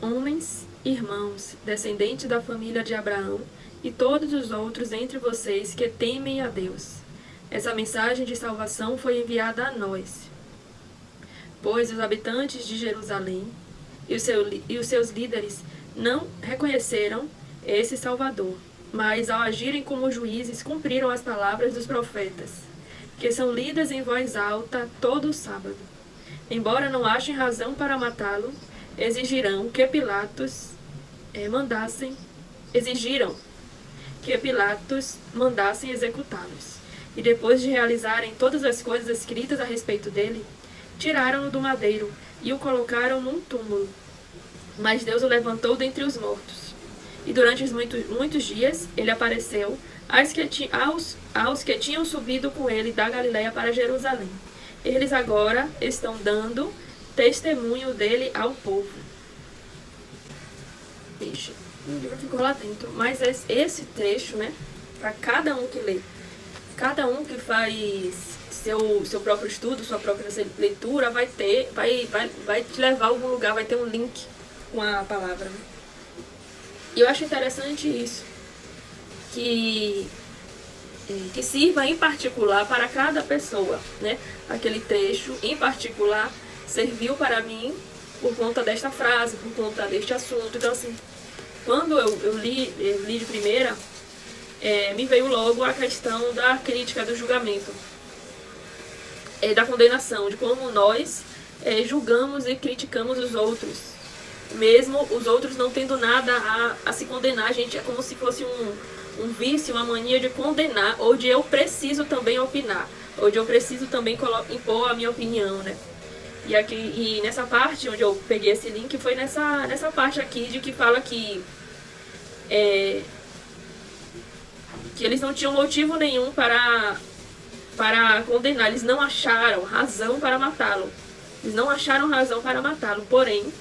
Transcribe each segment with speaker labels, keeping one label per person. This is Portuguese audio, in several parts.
Speaker 1: homens, irmãos, descendentes da família de Abraão, e todos os outros entre vocês que temem a Deus. Essa mensagem de salvação foi enviada a nós, pois os habitantes de Jerusalém e os seus líderes não reconheceram esse Salvador, mas ao agirem como juízes cumpriram as palavras dos profetas, que são lidas em voz alta todo o sábado. Embora não achem razão para matá-lo, exigiram que Pilatos mandassem executá-los. E depois de realizarem todas as coisas escritas a respeito dele, tiraram-no do madeiro e o colocaram num túmulo. Mas Deus o levantou dentre os mortos. E durante muitos dias ele apareceu aos que tinham subido com ele da Galiléia para Jerusalém. Eles agora estão dando testemunho dele ao povo. Vixe, o livro ficou lá dentro. Mas esse trecho, né, para cada um que lê, cada um que faz seu próprio estudo, sua própria leitura, vai te levar a algum lugar, vai ter um link com a palavra, né? E eu acho interessante isso, que sirva em particular para cada pessoa, né? Aquele trecho em particular serviu para mim por conta desta frase, por conta deste assunto. Então, assim, quando eu li de primeira, me veio logo a questão da crítica, do julgamento, da condenação, de como nós julgamos e criticamos os outros, mesmo os outros não tendo nada a se condenar. A gente é como se fosse um vício, uma mania de condenar, ou de eu preciso também opinar, ou de eu preciso também impor a minha opinião, né? E nessa parte onde eu peguei esse link foi nessa parte aqui de que fala que eles não tinham motivo nenhum para condenar, eles não acharam razão para matá-lo. Eles não acharam razão para matá-lo, porém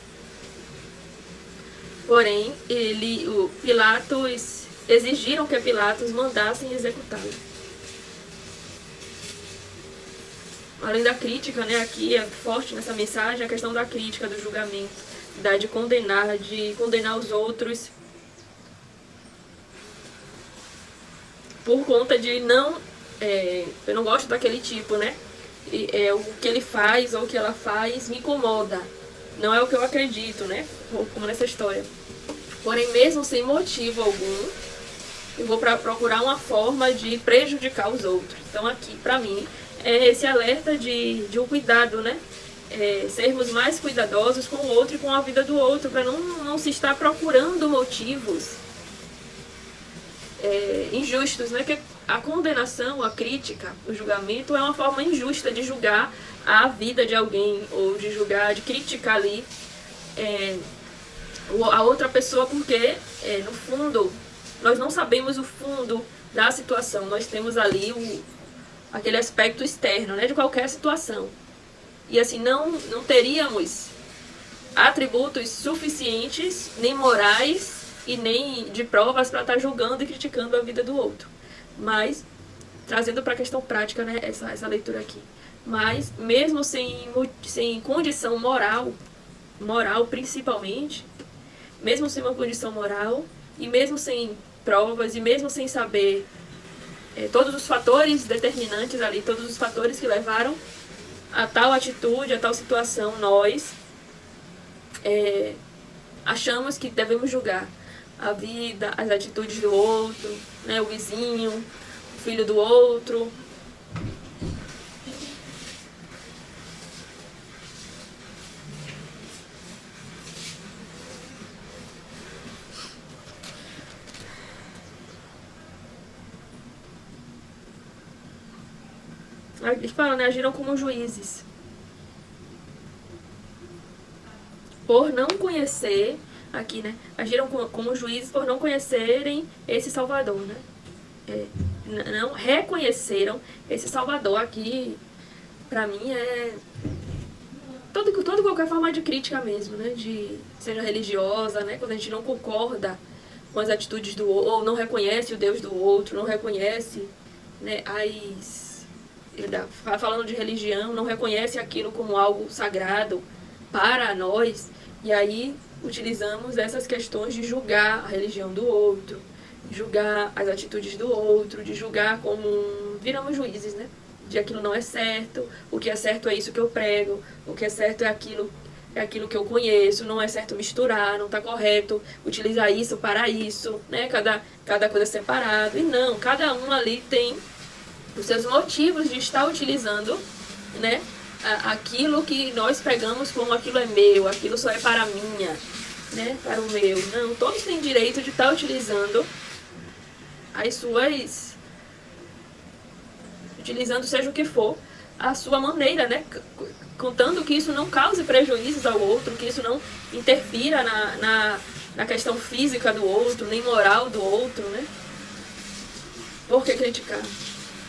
Speaker 1: Pilatos exigiram que Pilatos mandassem executá-lo. Além da crítica, né, aqui é forte nessa mensagem a questão da crítica, do julgamento, de condenar os outros por conta de não... eu não gosto daquele tipo, né? O que ele faz ou o que ela faz me incomoda. Não é o que eu acredito, né? Como nessa história. Porém, mesmo sem motivo algum, eu vou procurar uma forma de prejudicar os outros. Então aqui, pra mim, é esse alerta de um cuidado, né? Sermos mais cuidadosos com o outro e com a vida do outro, para não se estar procurando motivos injustos, né? Que a condenação, a crítica, o julgamento é uma forma injusta de julgar a vida de alguém, ou de julgar, de criticar ali a outra pessoa, porque no fundo nós não sabemos o fundo da situação. Nós temos ali aquele aspecto externo, né, de qualquer situação. E assim, não teríamos atributos suficientes, nem morais e nem de provas para estar julgando e criticando a vida do outro. Mas, trazendo para a questão prática, né, essa leitura aqui. Mas, mesmo sem condição moral principalmente, mesmo sem uma condição moral, e mesmo sem provas, e mesmo sem saber todos os fatores determinantes ali, todos os fatores que levaram a tal atitude, a tal situação, nós achamos que devemos julgar a vida, as atitudes do outro, né, o vizinho, o filho do outro. Eles falam, né, agiram como juízes, por não conhecer, aqui, né, agiram como juízes por não conhecerem esse Salvador, né, não reconheceram esse Salvador. Aqui, pra mim, toda qualquer forma de crítica mesmo, né, seja religiosa, né, quando a gente não concorda com as atitudes do outro, ou não reconhece o Deus do outro, não reconhece, né, falando de religião, não reconhece aquilo como algo sagrado para nós, e aí utilizamos essas questões de julgar a religião do outro, julgar as atitudes do outro, de julgar como viramos juízes, né? De aquilo não é certo, o que é certo é isso que eu prego, o que é certo é aquilo que eu conheço, não é certo misturar, não está correto utilizar isso para isso, né? Cada coisa separado. E não, cada um ali tem os seus motivos de estar utilizando, né? Aquilo que nós pegamos como aquilo é meu, aquilo só é para minha, né? Para o meu. Não, todos têm direito de estar utilizando as suas... utilizando seja o que for, a sua maneira, né? Contando que isso não cause prejuízos ao outro, que isso não interfira na questão física do outro, nem moral do outro, né? Por que criticar?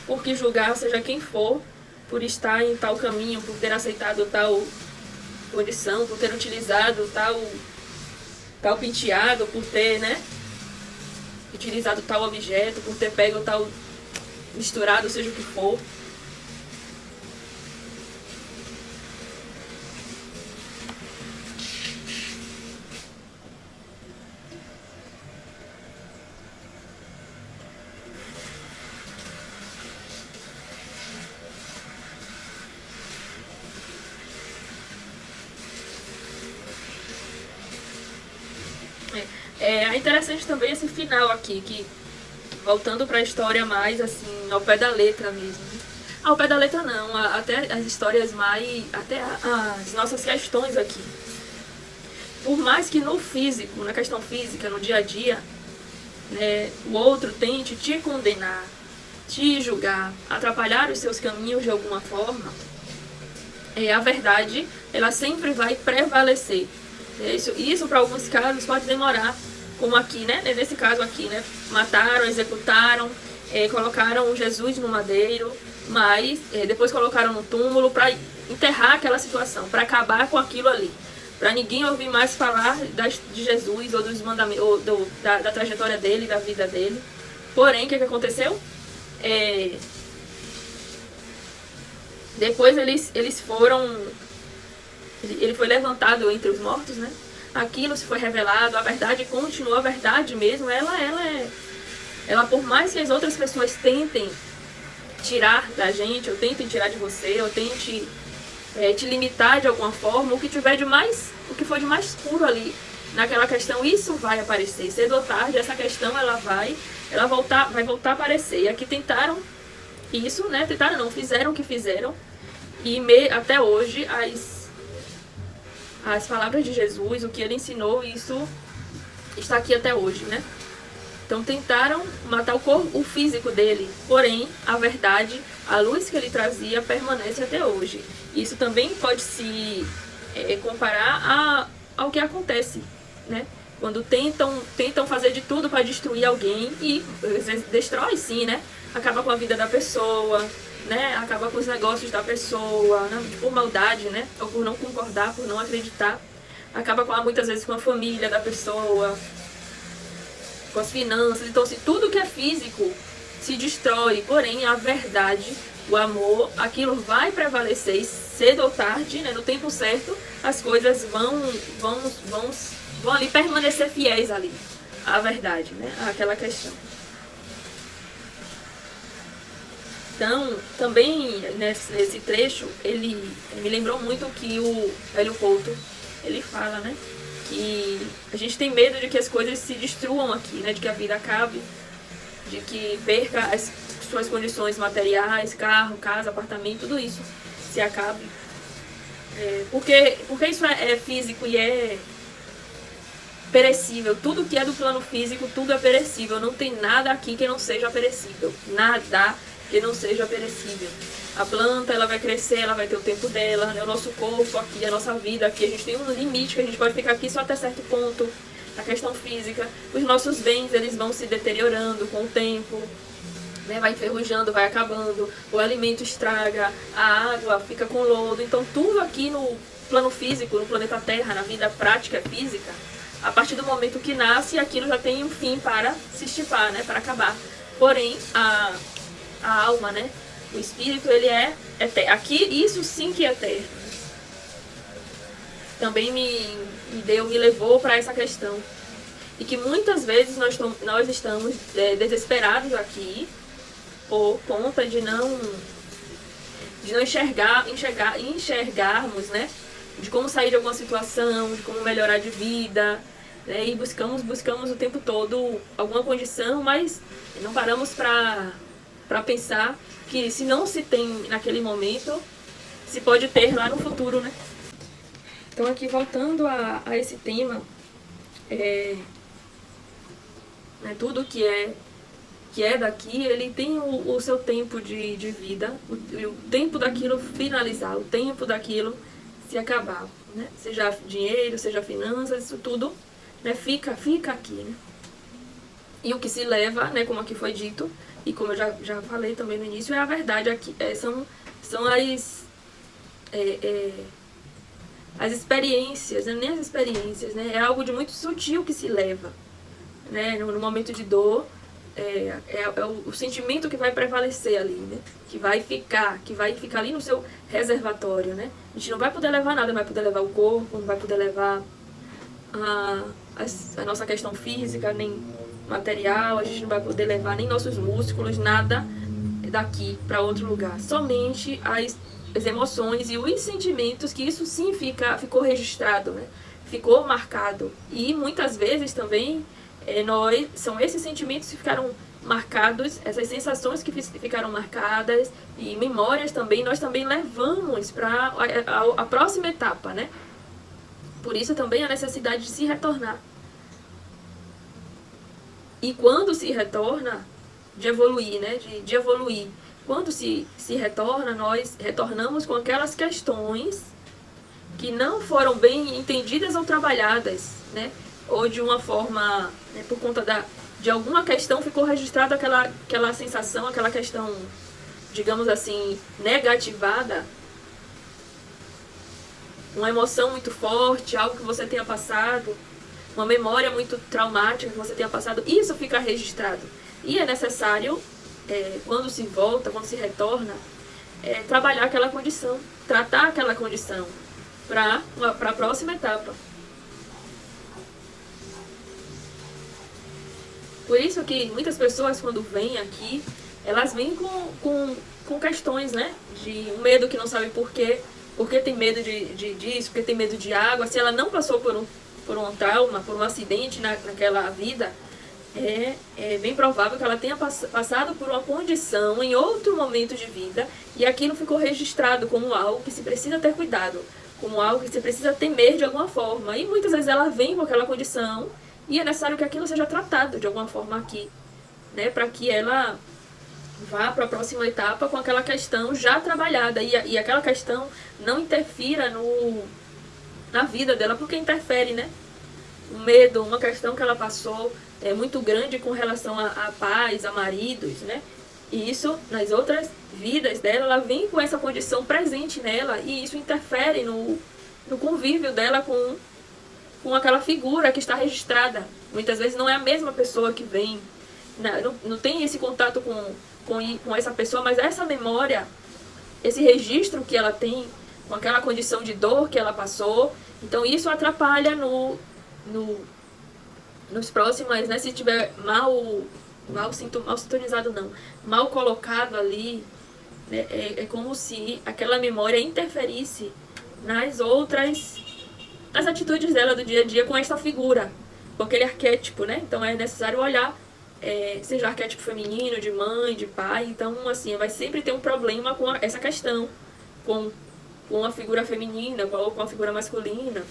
Speaker 1: Por que julgar seja quem for, por estar em tal caminho, por ter aceitado tal condição, por ter utilizado tal penteado, por ter, né, utilizado tal objeto, por ter pego tal misturado, seja o que for. É interessante também esse final aqui, que voltando para a história mais assim, ao pé da letra mesmo. Ao pé da letra não, até as histórias mais, até as nossas questões aqui. Por mais que no físico, na questão física, no dia a dia, né, o outro tente te condenar, te julgar, atrapalhar os seus caminhos de alguma forma, a verdade, ela sempre vai prevalecer. Isso para alguns casos pode demorar, como aqui, né? Nesse caso aqui, né? Mataram, executaram, colocaram Jesus no madeiro, mas depois colocaram no túmulo para enterrar aquela situação, para acabar com aquilo ali, para ninguém ouvir mais falar de Jesus ou dos mandamentos, ou da trajetória dele, da vida dele. Porém, o que aconteceu? Depois eles foram... Ele foi levantado entre os mortos, né? Aquilo se foi revelado, a verdade continua, a verdade mesmo, ela por mais que as outras pessoas tentem tirar da gente, ou tentem tirar de você, ou tentem te limitar de alguma forma, o que for de mais puro ali naquela questão, isso vai aparecer. Cedo ou tarde, essa questão vai voltar a aparecer. E aqui tentaram isso, né? Tentaram não, fizeram o que fizeram. E até hoje as palavras de Jesus, o que ele ensinou, isso está aqui até hoje, né? Então tentaram matar o físico dele, porém a verdade, a luz que ele trazia permanece até hoje. Isso também pode se comparar ao que acontece, né? Quando tentam fazer de tudo para destruir alguém e às vezes destrói sim, né? Acaba com a vida da pessoa, né? Acaba com os negócios da pessoa, né? Por maldade, né? Ou por não concordar, por não acreditar. Acaba muitas vezes com a família da pessoa, com as finanças. Então, se tudo que é físico se destrói, porém a verdade, o amor, aquilo vai prevalecer e cedo ou tarde, né? No tempo certo, as coisas vão ali permanecer fiéis ali à verdade, né? Àquela questão. Então, também nesse trecho, ele me lembrou muito que o Hélio Couto, ele fala, né, que a gente tem medo de que as coisas se destruam aqui, né, de que a vida acabe, de que perca as suas condições materiais, carro, casa, apartamento, tudo isso se acabe. Porque isso é físico e é perecível. Tudo que é do plano físico, tudo é perecível. Não tem nada aqui que não seja perecível. Nada que não seja perecível. A planta, ela vai crescer, ela vai ter o tempo dela, né? O nosso corpo aqui, a nossa vida aqui, a gente tem um limite que a gente pode ficar aqui só até certo ponto. A questão física, os nossos bens, eles vão se deteriorando com o tempo, né? Vai enferrujando, vai acabando, o alimento estraga, a água fica com lodo. Então tudo aqui no plano físico, no planeta Terra, na vida prática física, a partir do momento que nasce, aquilo já tem um fim para se estipar, né? Para acabar. Porém, a alma, né? O espírito, ele é eterno. Aqui, isso sim que é eterno. também me levou para essa questão. E que muitas vezes nós estamos desesperados aqui por conta de não enxergarmos, né, de como sair de alguma situação, de como melhorar de vida, né, e buscamos o tempo todo alguma condição, mas não paramos para pensar que se não se tem naquele momento, se pode ter lá no futuro, né? Então aqui voltando a esse tema, né, tudo que é daqui, ele tem o seu tempo de vida, o tempo daquilo finalizar, o tempo daquilo se acabar, né? Seja dinheiro, seja finanças, isso tudo, né, fica aqui, né? E o que se leva, né, como aqui foi dito, e como eu já falei também no início, é a verdade aqui, são as experiências, né? Nem as experiências, né? É algo de muito sutil que se leva, né? No momento de dor, o sentimento que vai prevalecer ali, né? Que vai ficar ali no seu reservatório, né? A gente não vai poder levar nada, não vai poder levar o corpo, não vai poder levar a nossa questão física, nem material, a gente não vai poder levar nem nossos músculos, nada daqui para outro lugar. Somente as emoções e os sentimentos, que isso sim ficou registrado, né? Ficou marcado. E muitas vezes também são esses sentimentos que ficaram marcados, essas sensações que ficaram marcadas e memórias também, nós também levamos para a próxima etapa, né? Por isso também a necessidade de se retornar. E quando se retorna, de evoluir, né? De evoluir. Quando se retorna, nós retornamos com aquelas questões que não foram bem entendidas ou trabalhadas, né? Ou de uma forma, né, por conta de alguma questão ficou registrada aquela sensação, aquela questão, digamos assim, negativada, uma emoção muito forte, algo que você tenha passado, uma memória muito traumática que você tenha passado, isso fica registrado. E é necessário, quando se volta, quando se retorna, trabalhar aquela condição, tratar aquela condição para a próxima etapa. Por isso que muitas pessoas, quando vêm aqui, elas vêm com questões, né? De um medo que não sabe por quê, porque tem medo disso, porque tem medo de água. Se ela não passou por um trauma, por um acidente naquela vida, é bem provável que ela tenha passado por uma condição em outro momento de vida e aquilo ficou registrado como algo que se precisa ter cuidado, como algo que se precisa temer de alguma forma. E muitas vezes ela vem com aquela condição e é necessário que aquilo seja tratado de alguma forma aqui, né, para que ela vá para a próxima etapa com aquela questão já trabalhada e aquela questão não interfira na vida dela, porque interfere, né? O medo, uma questão que ela passou é muito grande com relação a pais, a maridos, né? E isso, nas outras vidas dela, ela vem com essa condição presente nela e isso interfere no convívio dela com aquela figura que está registrada. Muitas vezes não é a mesma pessoa que vem, não tem esse contato com essa pessoa, mas essa memória, esse registro que ela tem com aquela condição de dor que ela passou, então isso atrapalha nos próximos, né? Se tiver mal sintonizado, não, mal colocado ali, né? É como se aquela memória interferisse nas atitudes dela do dia a dia com essa figura, com aquele arquétipo, né? Então é necessário olhar, seja arquétipo feminino, de mãe, de pai. Então, assim, vai sempre ter um problema com essa questão, com a figura feminina ou com a figura masculina,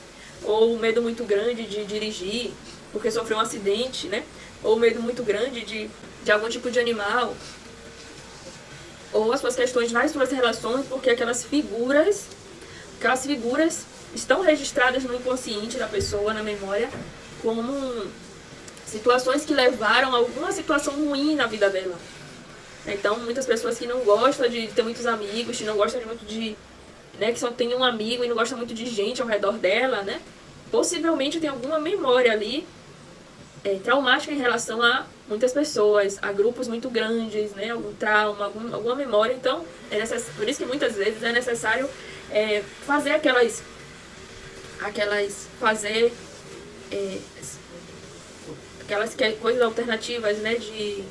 Speaker 1: ou o medo muito grande de dirigir porque sofreu um acidente, né? Ou medo muito grande de algum tipo de animal, ou as suas questões nas suas relações, porque aquelas figuras estão registradas no inconsciente da pessoa, na memória, como situações que levaram a alguma situação ruim na vida dela. Então, muitas pessoas que não gostam de ter muitos amigos, que não gostam muito né, que só tem um amigo e não gosta muito de gente ao redor dela, né? Possivelmente tem alguma memória ali traumática em relação a muitas pessoas, a grupos muito grandes, né? Algum trauma, alguma memória. Então, por isso que muitas vezes é necessário fazer fazer aquelas coisas alternativas, né, de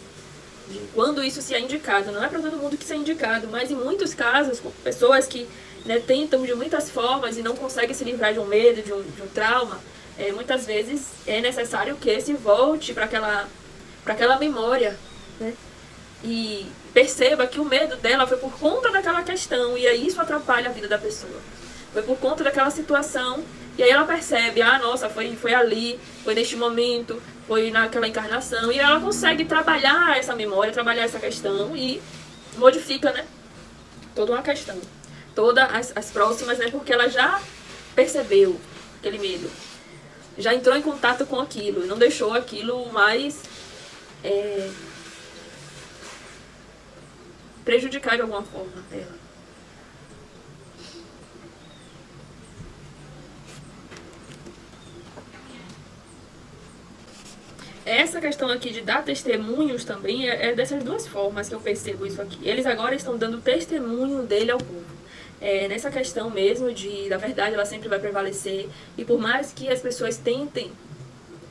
Speaker 1: quando isso se é indicado. Não é para todo mundo que isso é indicado, mas em muitos casos, pessoas que, né, tentam de muitas formas e não conseguem se livrar de um medo, de um trauma, muitas vezes é necessário que se volte para aquela memória, né, e perceba que o medo dela foi por conta daquela questão, e aí isso atrapalha a vida da pessoa. Foi por conta daquela situação, e aí ela percebe, nossa, foi ali, foi neste momento, foi naquela encarnação, e ela consegue trabalhar essa memória, trabalhar essa questão e modifica, né, toda uma questão. Todas as próximas, né, porque ela já percebeu aquele medo, já entrou em contato com aquilo, não deixou aquilo mais prejudicar de alguma forma ela. Essa questão aqui de dar testemunhos também é dessas duas formas que eu percebo isso aqui. Eles agora estão dando testemunho dele ao povo. Nessa questão mesmo da verdade, ela sempre vai prevalecer. E por mais que as pessoas tentem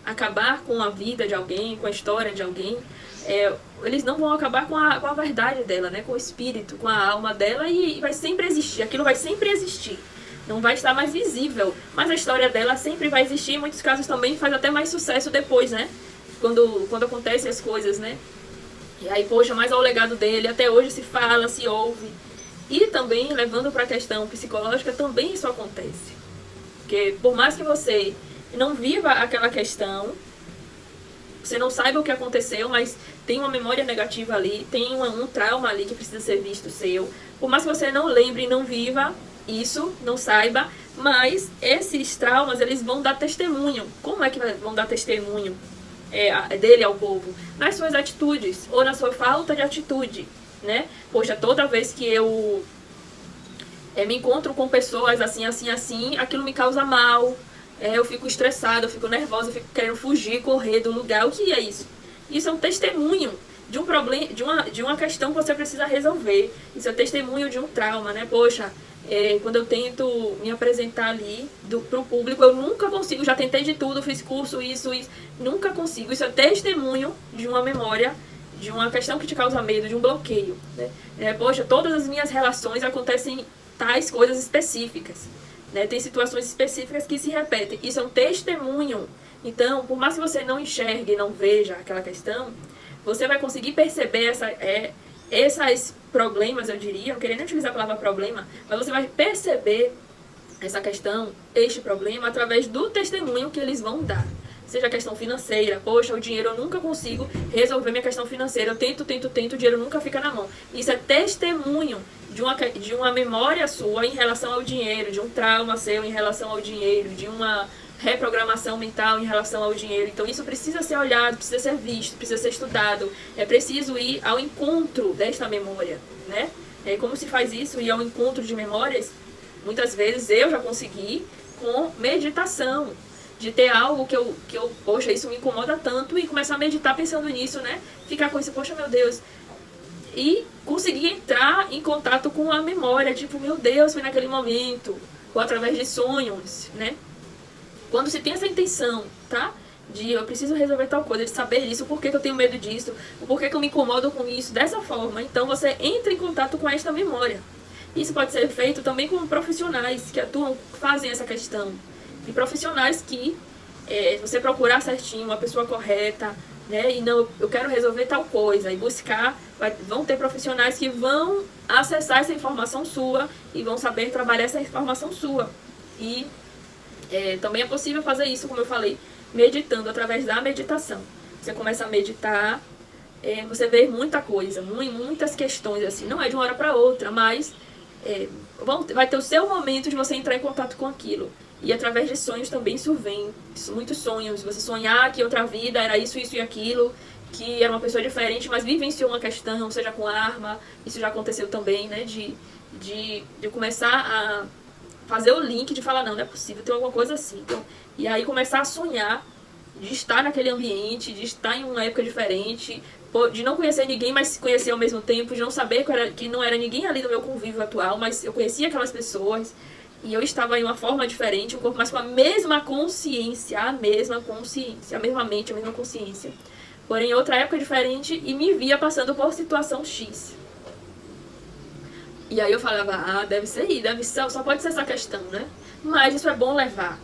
Speaker 1: acabar com a vida de alguém, com a história de alguém, eles não vão acabar com a verdade dela, né? Com o espírito, com a alma dela, e vai sempre existir. Aquilo vai sempre existir. Não vai estar mais visível, mas a história dela sempre vai existir. Em muitos casos também faz até mais sucesso depois, né? Quando acontecem as coisas, né? E aí, poxa, mais ao legado dele, até hoje se fala, se ouve. E também, levando para a questão psicológica, também isso acontece. Porque por mais que você não viva aquela questão, você não saiba o que aconteceu, mas tem uma memória negativa ali, tem um trauma ali que precisa ser visto seu. Por mais que você não lembre e não viva isso, não saiba, mas esses traumas, eles vão dar testemunho. Como é que vão dar testemunho dele ao povo? Nas suas atitudes, ou na sua falta de atitude, né? Poxa, toda vez que eu me encontro com pessoas assim, assim, assim, aquilo me causa mal, eu fico estressada, eu fico nervosa, eu fico querendo fugir, correr do lugar. O que é isso? Isso é um testemunho de um problema, de uma questão que você precisa resolver. Isso é testemunho de um trauma, né? Poxa, quando eu tento me apresentar ali pro público, eu nunca consigo, já tentei de tudo, fiz curso, isso, nunca consigo. Isso é testemunho de uma memória, de uma questão que te causa medo, de um bloqueio, né? Poxa, todas as minhas relações acontecem tais coisas específicas, né? Tem situações específicas que se repetem. Isso é um testemunho. Então, por mais que você não enxergue, não veja aquela questão, você vai conseguir perceber esses problemas, eu diria, não queria nem utilizar a palavra problema, mas você vai perceber essa questão, este problema, através do testemunho que eles vão dar. Seja a questão financeira, poxa, o dinheiro eu nunca consigo resolver minha questão financeira, eu tento, o dinheiro nunca fica na mão. Isso é testemunho de uma memória sua em relação ao dinheiro, de um trauma seu em relação ao dinheiro, de uma reprogramação mental em relação ao dinheiro. Então isso precisa ser olhado, precisa ser visto, precisa ser estudado. É preciso ir ao encontro desta memória, né? Como se faz isso, ir ao encontro de memórias? Muitas vezes eu já consegui com meditação, de ter algo que eu poxa, isso me incomoda tanto, e começar a meditar pensando nisso, né? Ficar com isso, poxa, meu Deus. E conseguir entrar em contato com a memória, tipo, meu Deus, foi naquele momento, ou através de sonhos, né? Quando se tem essa intenção, tá? De eu preciso resolver tal coisa, de saber isso, por que eu tenho medo disso, o porquê que eu me incomodo com isso, dessa forma. Então você entra em contato com esta memória. Isso pode ser feito também com profissionais que atuam, fazem essa questão. E profissionais que, você procurar certinho, uma pessoa correta, né? E não, eu quero resolver tal coisa, e buscar, vão ter profissionais que vão acessar essa informação sua e vão saber trabalhar essa informação sua. E também é possível fazer isso, como eu falei, meditando, através da meditação. Você começa a meditar, você vê muita coisa, muitas questões, assim, não é de uma hora para outra, mas vai ter o seu momento de você entrar em contato com aquilo. E através de sonhos também isso vem, muitos sonhos, você sonhar que outra vida era isso, isso e aquilo, que era uma pessoa diferente, mas vivenciou uma questão, seja com arma, isso já aconteceu também, né, de começar a fazer o link, de falar, não é possível, tem alguma coisa assim. Então, e aí começar a sonhar de estar naquele ambiente, de estar em uma época diferente, de não conhecer ninguém, mas se conhecer ao mesmo tempo, de não saber que não era ninguém ali no meu convívio atual, mas eu conhecia aquelas pessoas. e eu estava em uma forma diferente, um corpo, mas com a mesma consciência, a mesma mente, a mesma consciência. Porém, em outra época diferente, e me via passando por situação X. E aí eu falava, deve ser, só pode ser essa questão, né? Mas isso é bom levar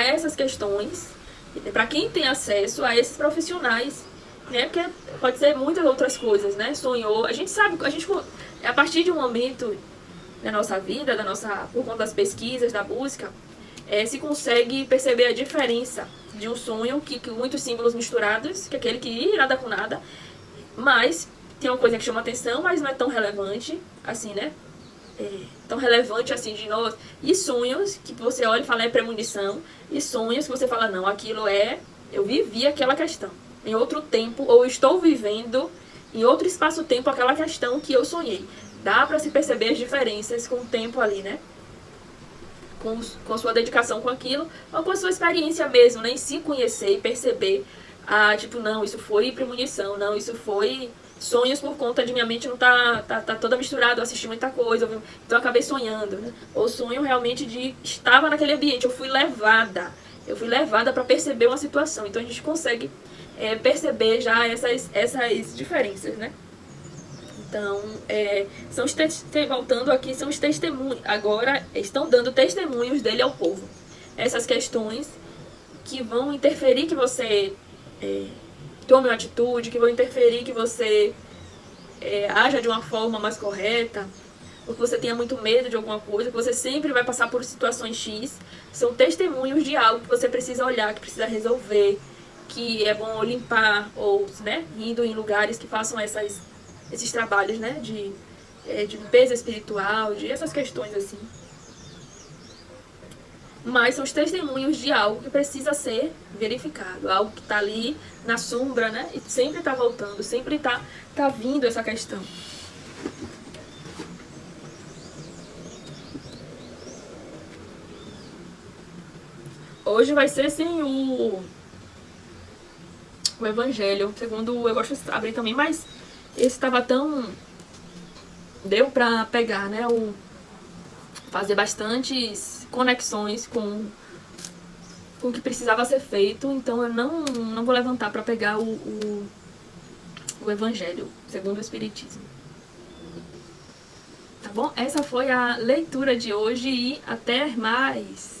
Speaker 1: essas questões para quem tem acesso a esses profissionais, né? Porque pode ser muitas outras coisas, né? Sonhou, a gente sabe, a partir de um momento da nossa vida, por conta das pesquisas, da busca, se consegue perceber a diferença de um sonho que muitos símbolos misturados, que é aquele que nada com nada, mas tem uma coisa que chama atenção, mas não é tão relevante assim, né? Tão relevante assim de nós. E sonhos que você olha e fala é premonição, e sonhos que você fala, não, aquilo eu vivi aquela questão em outro tempo, ou estou vivendo em outro espaço-tempo aquela questão que eu sonhei. Dá pra se perceber as diferenças com o tempo ali, né? Com a sua dedicação com aquilo, ou com a sua experiência mesmo, né? Em se conhecer e perceber, tipo, não, isso foi premonição, não, isso foi sonhos por conta de minha mente não tá toda misturada, eu assisti muita coisa, então eu acabei sonhando, né? Ou sonho realmente estava naquele ambiente, eu fui levada para perceber uma situação. Então a gente consegue perceber já essas diferenças, né? Então, voltando aqui, são os testemunhos. Agora estão dando testemunhos dele ao povo. Essas questões que vão interferir que você tome uma atitude, que vão interferir que você haja de uma forma mais correta, ou que você tenha muito medo de alguma coisa, que você sempre vai passar por situações X. São testemunhos de algo que você precisa olhar, que precisa resolver, que é bom limpar, ou, né, indo em lugares que façam esses trabalhos, né, de limpeza espiritual, de essas questões assim. Mas são os testemunhos de algo que precisa ser verificado, algo que está ali na sombra, né, e sempre está voltando, sempre está vindo essa questão. Hoje vai ser sem o Evangelho, segundo eu gosto de abrir também, mas esse estava tão... deu pra pegar, né? Fazer bastantes conexões com o que precisava ser feito, então eu não vou levantar pra pegar o Evangelho, segundo o Espiritismo. Tá bom? Essa foi a leitura de hoje e até mais!